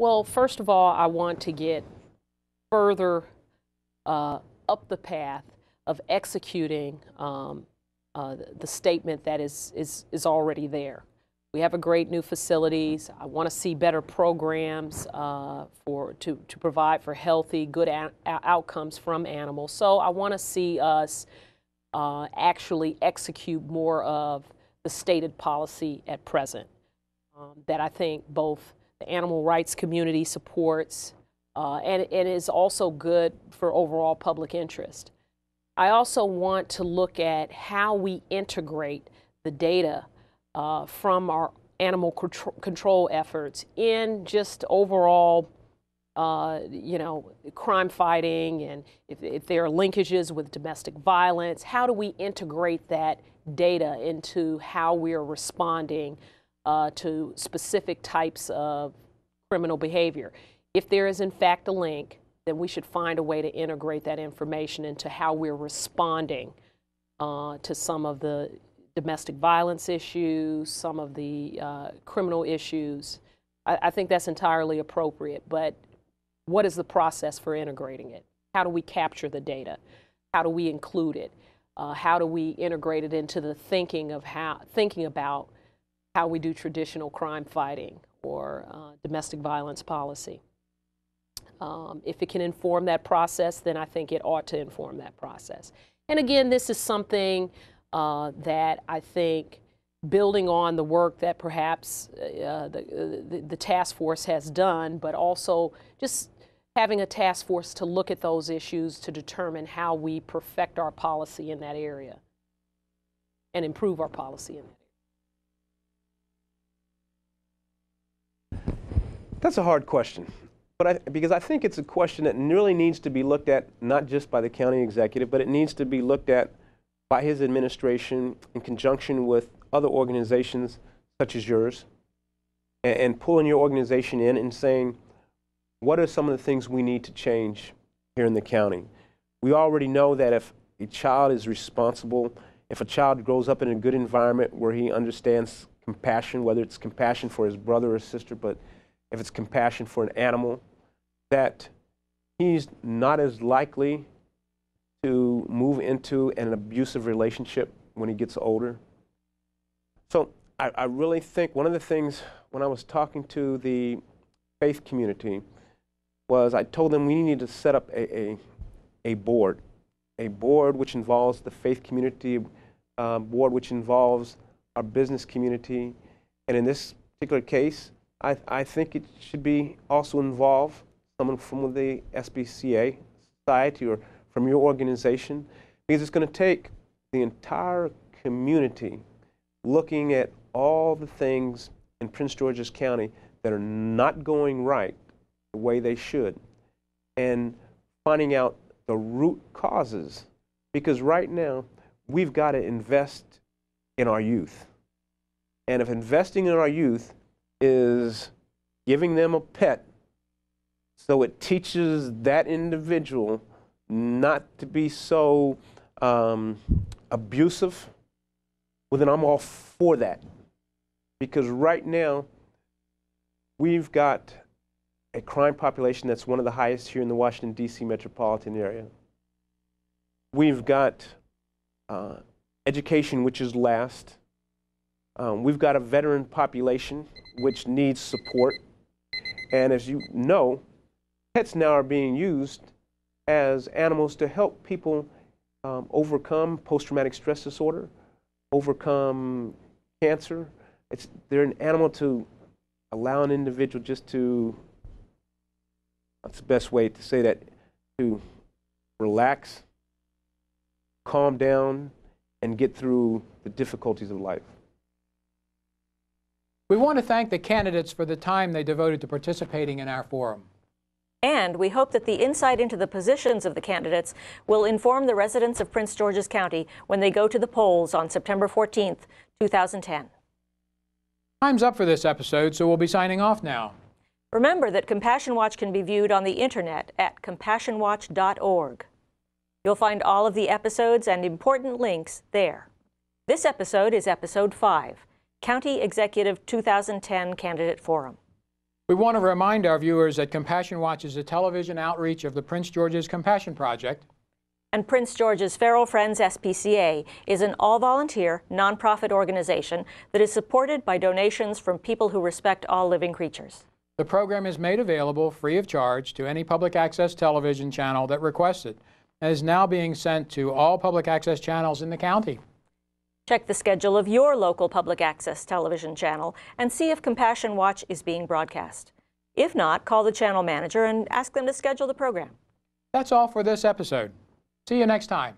Well, first of all, I want to get further up the path of executing the statement that is already there. We have a great new facilities. I want to see better programs to provide for healthy, good outcomes from animals. So I want to see us actually execute more of the stated policy at present that I think both the animal rights community supports and it is also good for overall public interest. I also want to look at how we integrate the data from our animal control efforts in just overall, crime fighting, and if there are linkages with domestic violence, how do we integrate that data into how we are responding to specific types of criminal behavior? If there is in fact a link, then we should find a way to integrate that information into how we're responding to some of the domestic violence issues, some of the criminal issues. I think that's entirely appropriate, but what is the process for integrating it? How do we capture the data? How do we include it? How do we integrate it into the thinking about how we do traditional crime fighting or domestic violence policy? If it can inform that process, then I think it ought to inform that process. And again, this is something that I think, building on the work that perhaps the task force has done, but also just having a task force to look at those issues to determine how we perfect our policy in that area and improve our policy in that area. That's a hard question. Because I think it's a question that really needs to be looked at not just by the county executive, but it needs to be looked at by his administration in conjunction with other organizations such as yours, and pulling your organization in and saying, what are some of the things we need to change here in the county? We already know that if a child is responsible, if a child grows up in a good environment where he understands compassion, whether it's compassion for his brother or sister, but if it's compassion for an animal, that he's not as likely to move into an abusive relationship when he gets older. So I really think one of the things when I was talking to the faith community was I told them we need to set up a board which involves the faith community, board which involves our business community, and in this particular case, I think it should be also involve someone from the SPCA society or from your organization, because it's going to take the entire community looking at all the things in Prince George's County that are not going right the way they should, and finding out the root causes, because right now we've got to invest in our youth. And if investing in our youth is giving them a pet so it teaches that individual not to be so abusive, well, then I'm all for that. Because right now, we've got a crime population that's one of the highest here in the Washington, D.C. metropolitan area. We've got education, which is last. We've got a veteran population, which needs support. And as you know, pets now are being used as animals to help people overcome post-traumatic stress disorder, overcome cancer. They're an animal to allow an individual just to, that's the best way to say that, to relax, calm down, and get through the difficulties of life. We want to thank the candidates for the time they devoted to participating in our forum. And we hope that the insight into the positions of the candidates will inform the residents of Prince George's County when they go to the polls on September 14th, 2010. Time's up for this episode, so we'll be signing off now. Remember that Compassion Watch can be viewed on the internet at compassionwatch.org. You'll find all of the episodes and important links there. This episode is episode 5, County Executive 2010 Candidate Forum. We want to remind our viewers that Compassion Watch is a television outreach of the Prince George's Compassion Project. And Prince George's Feral Friends SPCA is an all-volunteer, nonprofit organization that is supported by donations from people who respect all living creatures. The program is made available free of charge to any public access television channel that requests it, and is now being sent to all public access channels in the county. Check the schedule of your local public access television channel and see if Compassion Watch is being broadcast. If not, call the channel manager and ask them to schedule the program. That's all for this episode. See you next time.